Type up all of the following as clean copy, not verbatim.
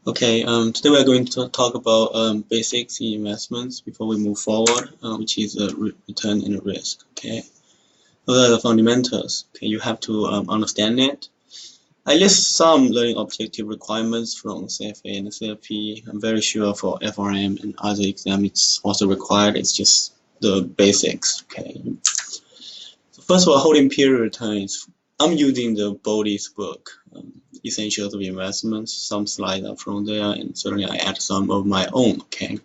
Okay, today we are going to talk about basics in investments before we move forward, which is return and risk. Okay, those are the fundamentals. Okay, you have to understand it. I list some learning objective requirements from CFA and CFP. I'm very sure for FRM and other exams it's also required. It's just the basics. Okay. So first of all, holding period returns. I'm using the Bodhi's book, Essentials of Investments. Some slides are from there, and certainly I add some of my own. Okay.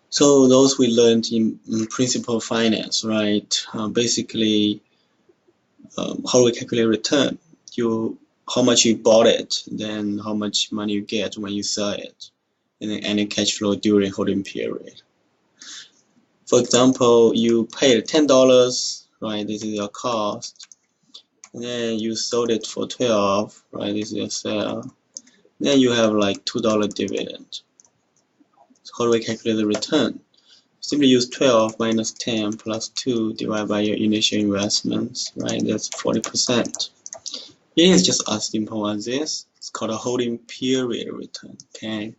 So those we learned in principal finance, right? Basically, how we calculate return. How much you bought it, then how much money you get when you sell it, and then any cash flow during holding period. For example, you paid $10, right? This is your cost. And then you sold it for 12, right? This is your sale. Then you have like $2 dividend. So how do we calculate the return? Simply use 12 minus 10 plus 2 divided by your initial investments, right? That's 40%. It is just as simple as this. It's called a holding period return, okay?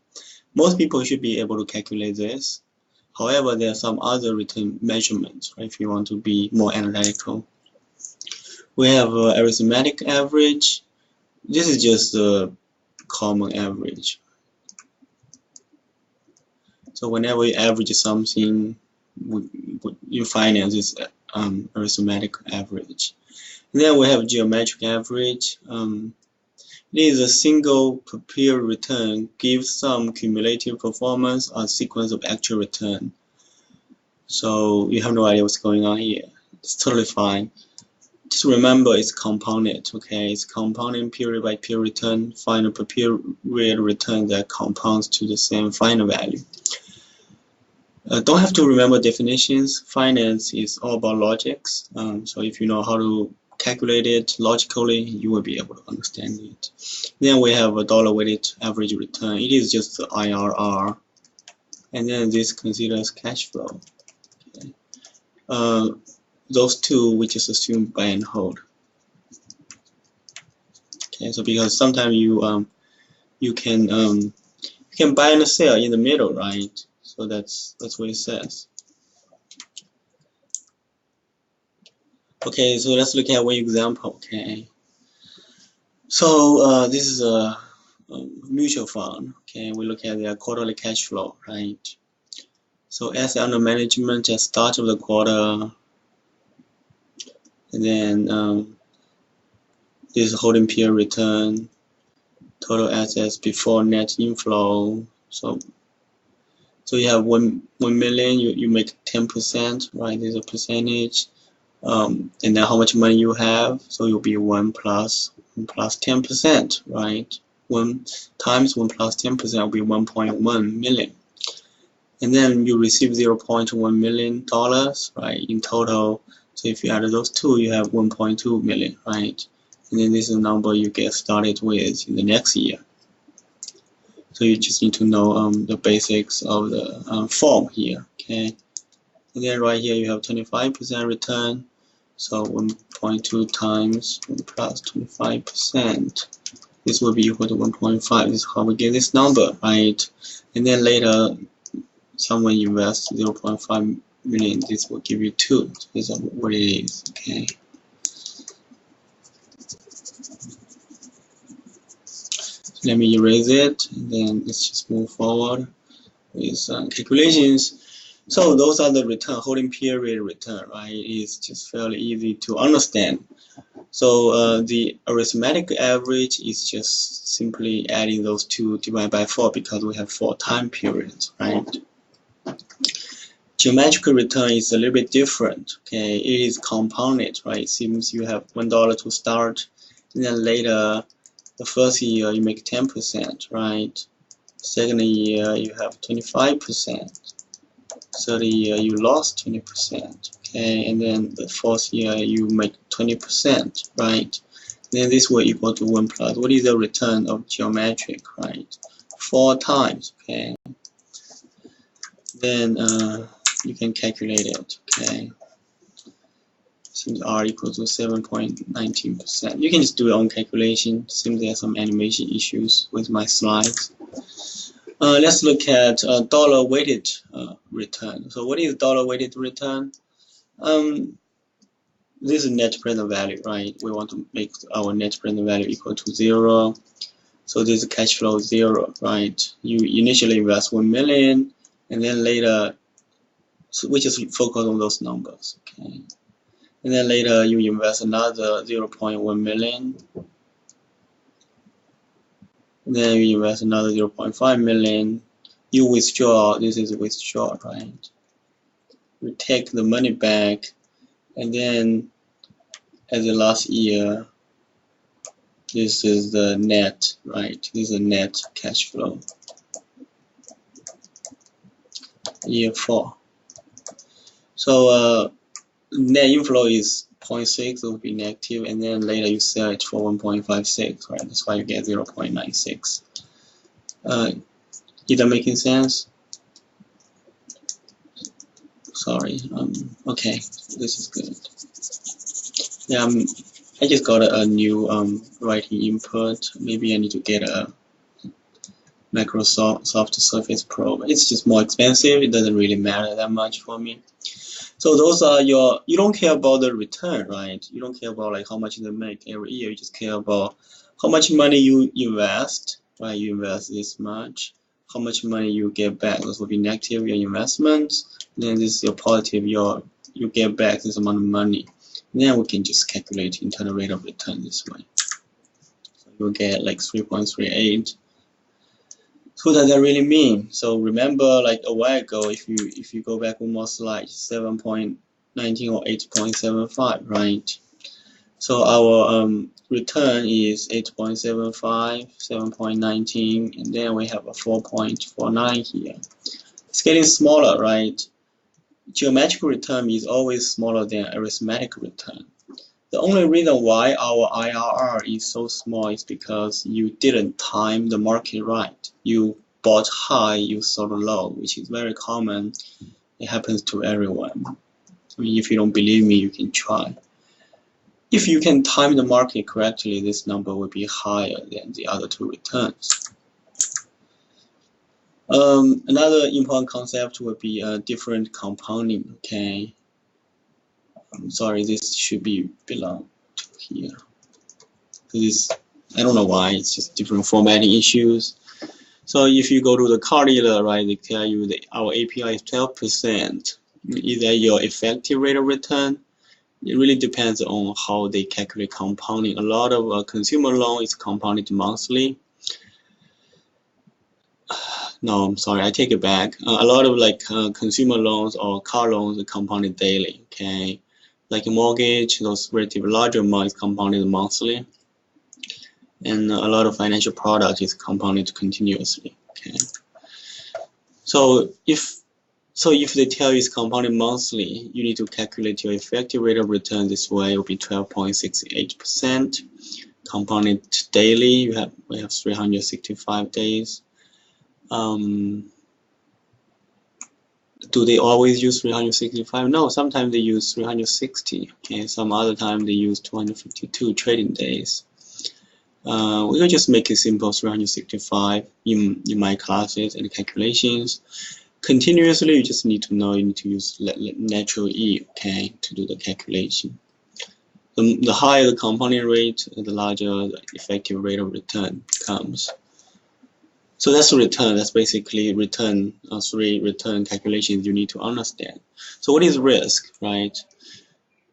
Most people should be able to calculate this. However, there are some other return measurements, right? If you want to be more analytical. We have arithmetic average. This is just the common average. So whenever you average something, you finance this arithmetic average. And then we have geometric average. It is a single per period return gives some cumulative performance or sequence of actual return. So you have no idea what's going on here. It's totally fine. Just remember it's compounded, okay? It's compounding period by period return, final per period return that compounds to the same final value. Don't have to remember definitions. Finance is all about logics. So if you know how to calculate it logically, you will be able to understand it. Then we have a dollar weighted average return. It is just the IRR. And then this considers cash flow. Okay. Those two we just assume buy and hold. Okay, so because sometimes you can buy and sell in the middle, right? So that's what it says. Okay, so let's look at one example. Okay, so this is a mutual fund. Okay, we look at their quarterly cash flow, right? So asset under management at start of the quarter, and then this holding period return, total assets before net inflow. So you have 1 million, you make 10%, right? There's a percentage, and then how much money you have. So you'll be 1 plus 10%, right? 1 times 1 plus 10% will be 1.1 million. And then you receive $0.1 million, right, in total. So if you add those two, you have 1.2 million, right? And then this is the number you get started with in the next year. So you just need to know the basics of the form here, okay? And then right here you have 25% return. So 1.2 times 1 plus 25%. This will be equal to 1.5. This is how we get this number, right? And then later, someone invests 0.5 million. This will give you 2. So this is what it is, okay? So let me erase it, and then let's just move forward with calculations. So those are the return, holding period return, right? It's just fairly easy to understand. So the arithmetic average is just simply adding those two divided by 4 because we have 4 time periods, right? Geometric return is a little bit different, okay? It is compounded, right? It seems you have $1 to start, and then later, the first year you make 10%, right? Second year you have 25%. Third year you lost 20%, okay? And then the fourth year you make 20%, right? Then this will equal to 1 plus. What is the return of geometric, right? 4 times, okay? Then you can calculate it, okay? Seems R equals to 7.19%. You can just do your own calculation. Seems there are some animation issues with my slides. Let's look at dollar weighted return. So what is dollar weighted return? This is net present value, right? We want to make our net present value equal to 0. So this is cash flow 0, right? You initially invest 1 million, and then later, so we just focus on those numbers, okay? And then later you invest another 0.1 million. And then you invest another 0.5 million. You withdraw, this is withdraw, right? You take the money back, and then as the last year, this is the net, right? This is the net cash flow. Year 4. So net inflow is 0.6, it will be negative, and then later you sell it for 1.56, right? That's why you get 0.96. Is that making sense? Sorry. Okay, this is good. Yeah, I just got a new writing input. Maybe I need to get a Microsoft Surface Pro. It's just more expensive. It doesn't really matter that much for me. So those are you don't care about the return, right? You don't care about like how much they make every year. You just care about how much money you invest, right? You invest this much. How much money you get back. This will be negative, your investments. Then this is your positive, you get back this amount of money. Then we can just calculate internal rate of return this way. So you'll get like 3.38. So what does that really mean? So remember, like a while ago, if you go back one more slide, 7.19 or 8.75, right? So our return is 8.75, 7.19, and then we have a 4.49 here. It's getting smaller, right? Geometric return is always smaller than arithmetic return. The only reason why our IRR is so small is because you didn't time the market right. You bought high, you sold low, which is very common. It happens to everyone. I mean, if you don't believe me, you can try. If you can time the market correctly, this number will be higher than the other two returns. Another important concept would be different compounding, okay? I'm sorry, this should belong to here. This, I don't know why, it's just different formatting issues. So if you go to the car dealer, right, they tell you that our APR is 12%. Is that your effective rate of return? It really depends on how they calculate compounding. A lot of consumer loan is compounded monthly. No, I'm sorry, I take it back. A lot of like consumer loans or car loans are compounded daily, okay? Like a mortgage, those relatively larger amounts compounded monthly. And a lot of financial products is compounded continuously, okay? So if they tell you it's compounded monthly, you need to calculate your effective rate of return this way. It will be 12.68%. Compounded daily, we have 365 days. Do they always use 365? No, sometimes they use 360. Okay, some other time they use 252 trading days. We will just make it simple, 365 in my classes and calculations. Continuously, you just need to know you need to use natural E, okay, to do the calculation. The higher the compounding rate, the larger the effective rate of return becomes. So that's the return. That's basically return, 3 return calculations you need to understand. So what is risk, right?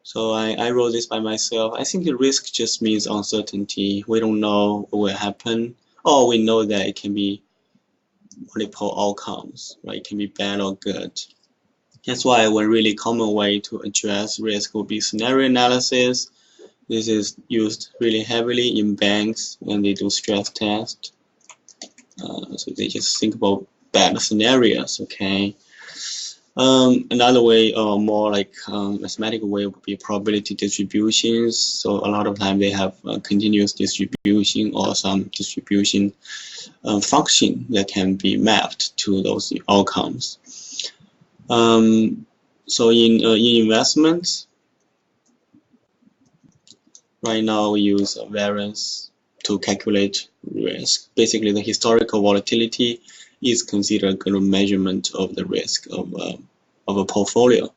So I wrote this by myself. I think the risk just means uncertainty. We don't know what will happen. Or we know that it can be multiple outcomes, right? It can be bad or good. That's why one really common way to address risk would be scenario analysis. This is used really heavily in banks when they do stress tests. So they just think about bad scenarios, okay? Another way, or more like mathematical way, would be probability distributions. So a lot of time they have continuous distribution or some distribution function that can be mapped to those outcomes. So in investments, Right now we use variance to calculate risk. Basically, the historical volatility is considered a good measurement of the risk of a portfolio.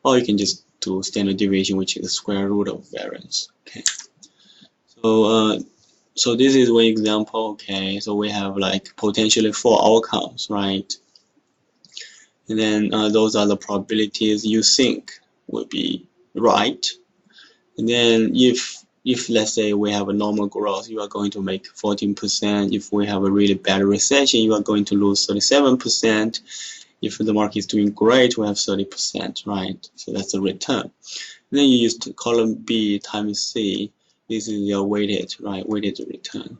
Or you can just do standard deviation, which is the square root of variance. Okay. So this is one example. Okay. So we have like potentially 4 outcomes, right? And then those are the probabilities you think will be right. And then if let's say we have a normal growth, you are going to make 14%. If we have a really bad recession, you are going to lose 37%. If the market is doing great, we have 30%, right? So that's the return. And then you use column B times C. This is your weighted, right? Weighted return.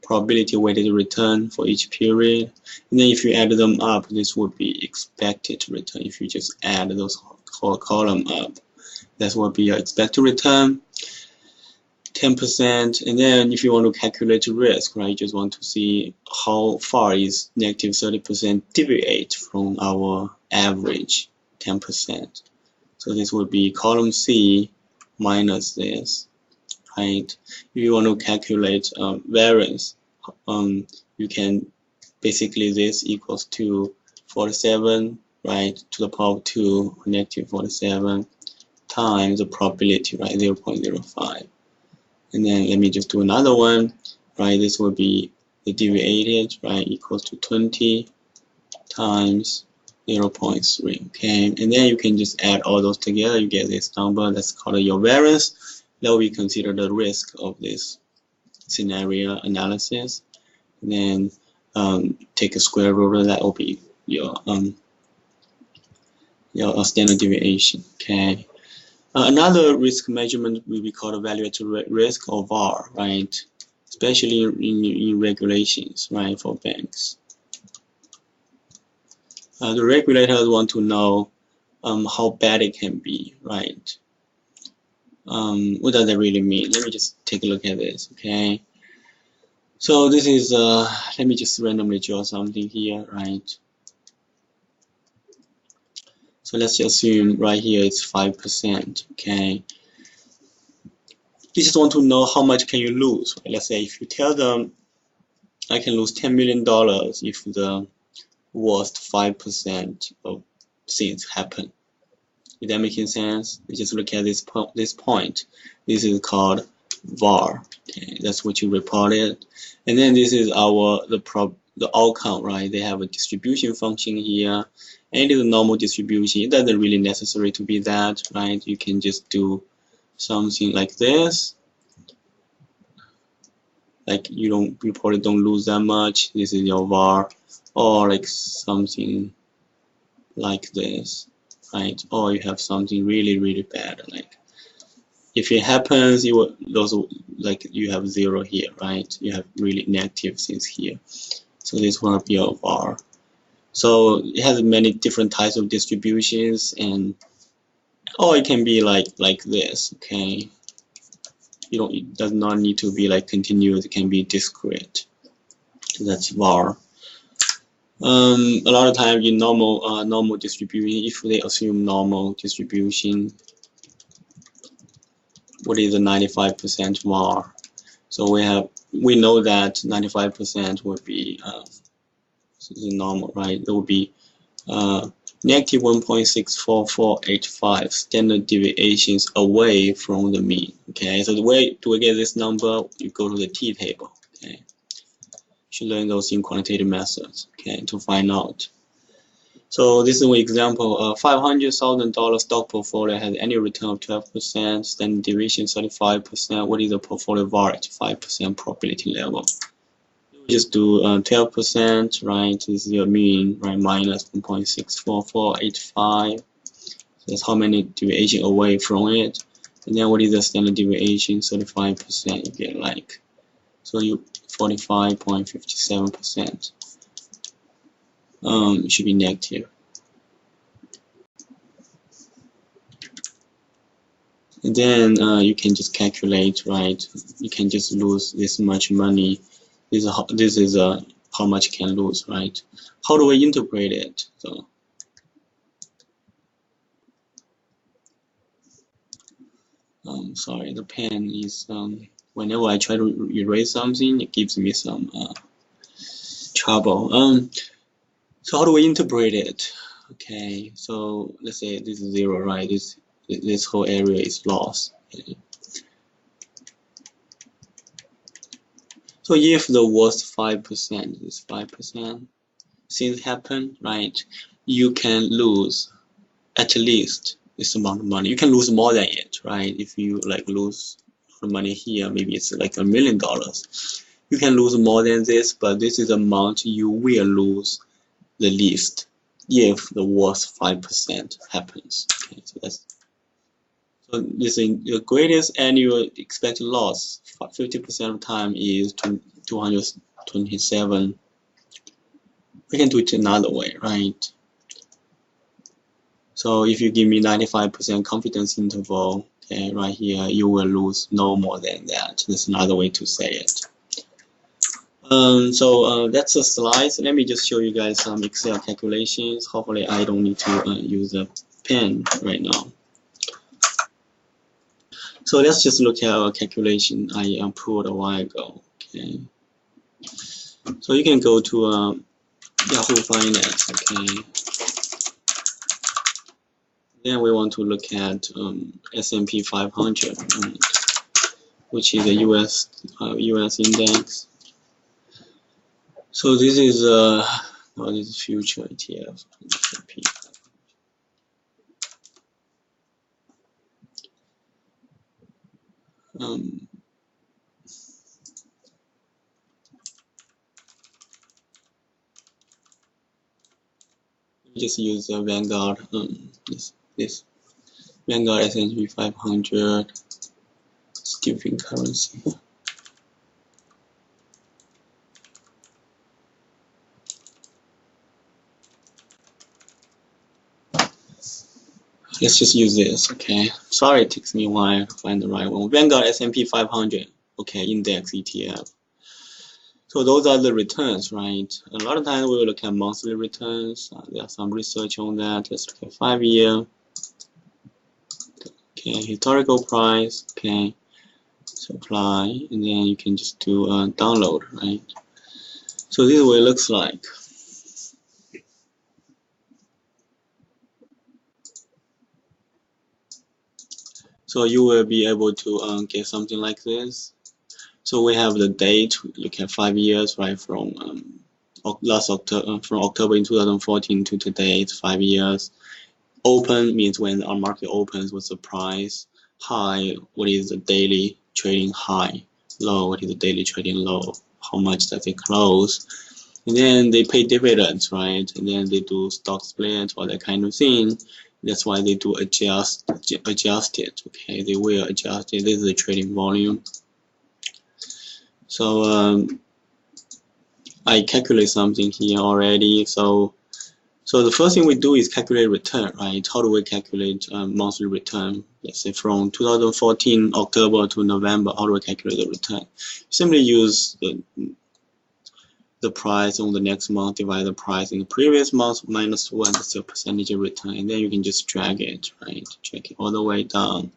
Probability weighted return for each period. And then if you add them up, this would be expected return. If you just add those whole column up, that will be your expected return, 10%. And then if you want to calculate risk, right, you just want to see how far is negative 30% deviate from our average 10%. So this would be column C minus this, right? If you want to calculate variance, you can basically this equals to 47, right, to the power of 2, negative 47 times the probability, right, 0.05. And then let me just do another one, right? This will be the deviated, right, equals to 20 times 0.3. Okay, and then you can just add all those together, you get this number. That's called your variance. That will be considered the risk of this scenario analysis. And then take a square root of that will be your standard deviation. Okay. Another risk measurement will be called evaluated risk, or VAR, right? Especially in regulations, right, for banks. The regulators want to know how bad it can be, right? What does that really mean? Let me just take a look at this, okay? So this is, let me just randomly draw something here, right? So let's just assume right here it's 5%, okay? You just want to know how much can you lose. Let's say if you tell them I can lose $10 million if the worst 5% of things happen. Is that making sense? You just look at this point. This is called VAR. Okay, that's what you reported. And then this is the outcome, right? They have a distribution function here, and it is a normal distribution. It doesn't really necessary to be that, right? You can just do something like this. Like you probably don't lose that much. This is your VAR, or like something like this, right? Or you have something really bad, like if it happens, you have 0 here, right? You have really negative things here. So this will be your VAR. So it has many different types of distributions, and or it can be like this, okay? It does not need to be like continuous. It can be discrete. That's VAR. A lot of times in normal distribution, if they assume normal distribution, what is the 95% VAR? So we know that 95% would be the normal, right? It would be negative 1.64485 standard deviations away from the mean. Okay, so the way to get this number, you go to the T table. Okay, you should learn those in quantitative methods. Okay, to find out. So this is an example. $500,000 stock portfolio has annual return of 12%, standard deviation 35%. What is the portfolio VAR at 5% probability level? Just do 12%, right? This is your mean, right? Minus 1.64485. That's how many deviation away from it. And then what is the standard deviation? 35%. You get like, so you 45.57%. It should be negative. And then you can just calculate, right? You can just lose this much money. This is how much you can lose, right? How do we integrate it? So sorry, the pen is whenever I try to erase something, it gives me some trouble. So how do we interpret it? Okay, so let's say this is 0, right? This whole area is lost. Okay. So if the worst 5%, this 5% things happen, right? You can lose at least this amount of money. You can lose more than it, right? If you like lose money here, maybe it's like $1 million. You can lose more than this, but this is the amount you will lose the least if the worst 5% happens. Okay, so this is the greatest annual expected loss. 50% of the time is 227. We can do it another way, right? So if you give me 95% confidence interval, okay, right here, you will lose no more than that. That's another way to say it. That's the slides. Let me just show you guys some Excel calculations. Hopefully I don't need to use a pen right now. So let's just look at our calculation I pulled a while ago. Okay. So you can go to Yahoo Finance. Okay. Then we want to look at S&P 500, which is a US index. So this is this is future ETF. S&P 500. Just use the Vanguard. This Vanguard S&P 500. Stupid currency. Let's just use this, okay? Sorry, it takes me a while to find the right one. Vanguard S&P 500, okay, index ETF. So those are the returns, right? A lot of times we will look at monthly returns. There's some research on that. Let's look at 5-year. Okay, historical price, okay, supply, and then you can just do download, right? So this is what it looks like. So you will be able to get something like this. So we have the date. Look at 5 years, right? From from October in 2014 to today, it's 5 years. Open means when our market opens, what's the price? High, what is the daily trading high? Low, what is the daily trading low? How much does it close? And then they pay dividends, right? And then they do stock split or that kind of thing. That's why they do adjust it. Okay, they will adjust it. This is the trading volume. So I calculate something here already. So the first thing we do is calculate return, right? How do we calculate monthly return? Let's say from 2014 October to November, how do we calculate the return? Simply use the price on the next month divided the price in the previous month minus 1, that's your percentage of return, and then you can just drag it, right? Drag it all the way down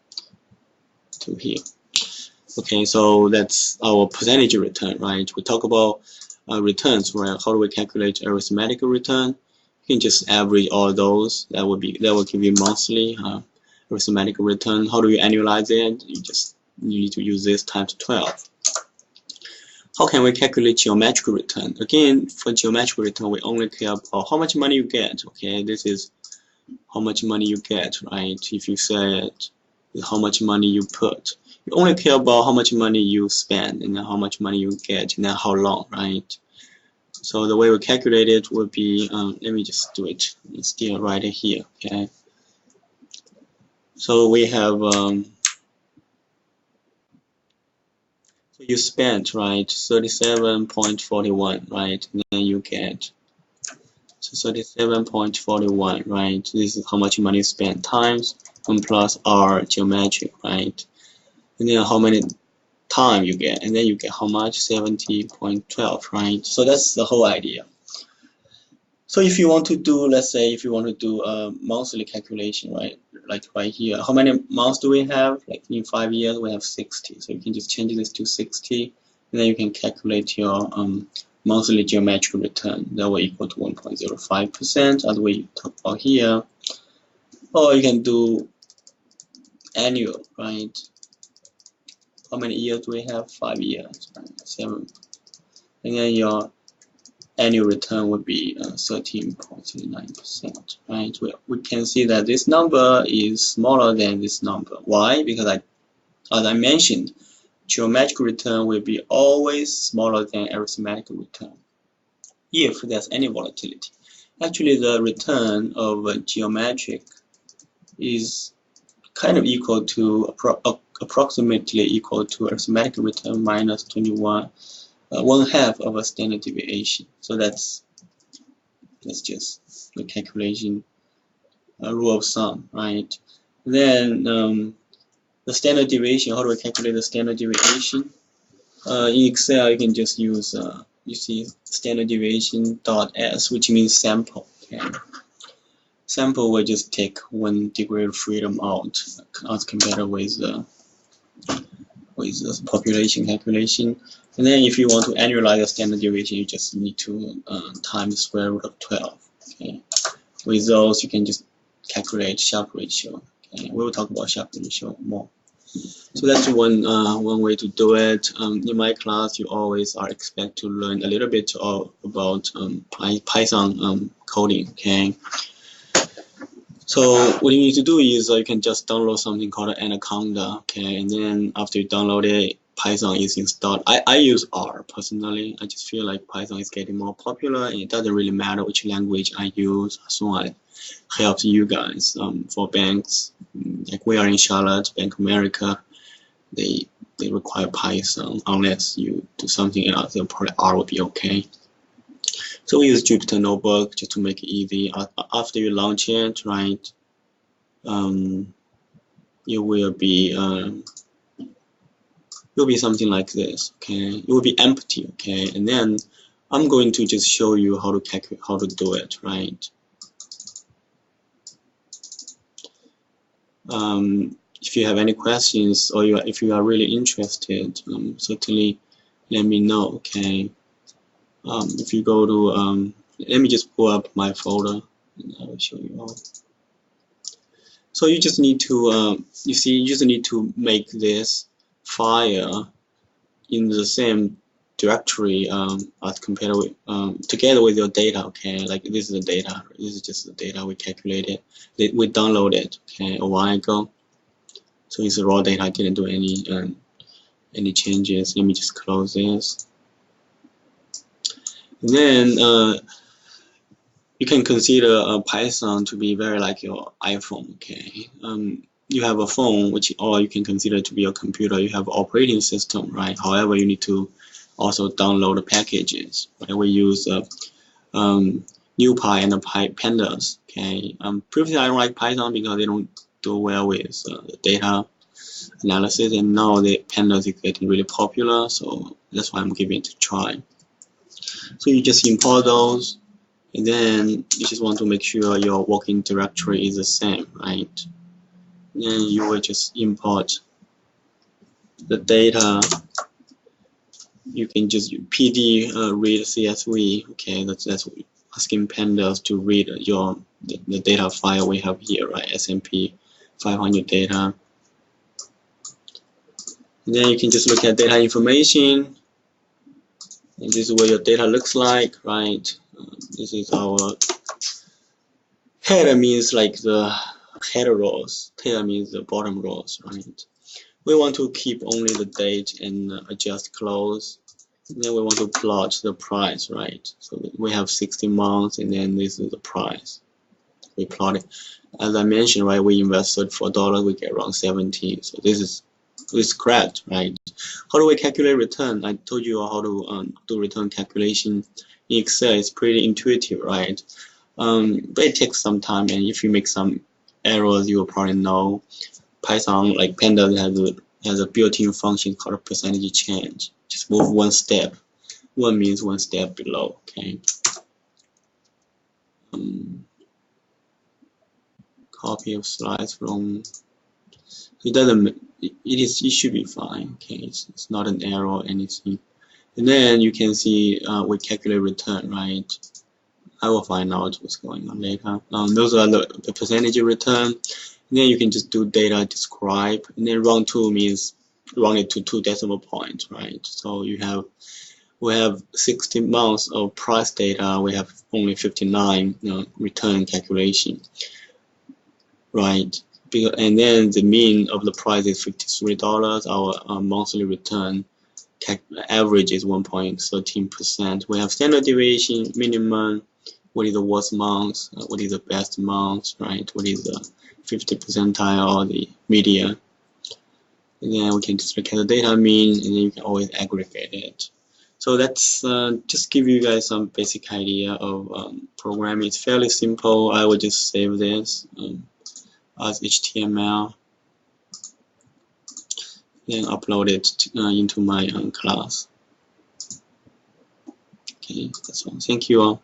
to here. Okay, so that's our percentage of return, right? We talk about returns, right? How do we calculate arithmetic return? You can just average all those. That will give you monthly arithmetic return. How do you annualize it? You need to use this times 12. How can we calculate geometric return? Again, for geometric return, we only care about how much money you get. Okay, this is how much money you get, right? If you said how much money you put, you only care about how much money you spend and then how much money you get and then how long, right? So the way we calculate it would be, let me just do it. It's still right here, okay? So we have, so you spent, right, 37.41, right? And then you get, so 37.41, right? This is how much money you spent times 1 plus R geometric, right? And then how many time you get, and then you get how much? 70.12, right? So that's the whole idea. So if you want to do, let's say if you want to do a monthly calculation, right? like right here. How many months do we have? Like in 5 years, we have 60. So you can just change this to 60, and then you can calculate your monthly geometric return. That will equal to 1.05%, as we talked about here. Or you can do annual, right? How many years do we have? 5 years, right? 7. And then your annual return would be 13.39%, right? We can see that this number is smaller than this number. Why? Because as I mentioned, geometric return will be always smaller than arithmetic return if there's any volatility. Actually, the return of geometric is kind of equal to approximately equal to arithmetic return minus 21. 1/2 of a standard deviation. So that's just the calculation rule of thumb, right? Then the standard deviation. How do we calculate the standard deviation? In Excel, you can just use you see standard deviation .s, which means sample. Okay, sample will just take 1 degree of freedom out as compared with the population calculation. And then if you want to annualize the standard deviation, you just need to times the square root of 12. Okay. With those, you can just calculate Sharpe ratio. Okay. We will talk about Sharpe ratio more. So that's one way to do it. In my class, you always are expected to learn a little bit about Python coding. Okay. So what you need to do is you can just download something called Anaconda. Okay, and then after you download it, Python is installed. I use R personally. I just feel like Python is getting more popular, and it doesn't really matter which language I use as long as it helps you guys. For banks, like we are in Charlotte, Bank of America, they require Python unless you do something else. Then probably R will be okay. So we use Jupyter Notebook just to make it easy. After you launch it, right, it will be something like this. Okay, it will be empty. Okay, and then I'm going to just show you how to calculate, how to do it, right? If you have any questions or if you are really interested, certainly let me know. Okay. If you go to let me just pull up my folder and I will show you all. So you just need to you just need to make this file in the same directory as compared with together with your data. Okay, like this is the data. This is just the data we calculated. We downloaded okay a while ago. So it's raw data. I didn't do any changes. Let me just close this. And then you can consider Python to be very like your iPhone. Okay, you have a phone, or you can consider to be your computer. You have operating system, right? However, you need to also download the packages. Right? We use NumPy and Pandas. Okay, previously I don't like Python because they don't do well with data analysis, and now the Pandas is getting really popular. So that's why I'm giving it a try. So you just import those, and then you just want to make sure your working directory is the same, right? Then you will just import the data. You can just pd read CSV. Okay, that's asking Pandas to read the data file we have here, right? S&P 500 data. And then you can just look at data information. And this is what your data looks like, right? This is our header, means like the header rows. Tail means the bottom rows, right? We want to keep only the date and adjust close. And then we want to plot the price, right? So we have 60 months, and then this is the price. We plot it. As I mentioned, right? We invest $34, we get around 17. So this is correct, right? How do we calculate return? I told you how to do return calculation in Excel. It's pretty intuitive, right? But it takes some time, and if you make some errors, you will probably know. Python, like Pandas, has a built-in function called percentage change. Just move one step. One means one step below. Okay. copy of slides from. It doesn't. It should be fine. Okay, it's not an error or anything. And then you can see we calculate return, right? I will find out what's going on later. Those are the percentage return. And then you can just do data describe, and then round to means round it to 2 decimal points, right? So we have 60 months of price data. We have only 59 return calculation, right? And then the mean of the price is $53. Our monthly return average is 1.13%. We have standard deviation, minimum, what is the worst month, what is the best month, right? What is the 50 percentile or the median. And then we can just look at the data mean, and then you can always aggregate it. So that's just give you guys some basic idea of programming. It's fairly simple. I will just save this as HTML, then upload it into my class. Okay, that's all. Thank you all.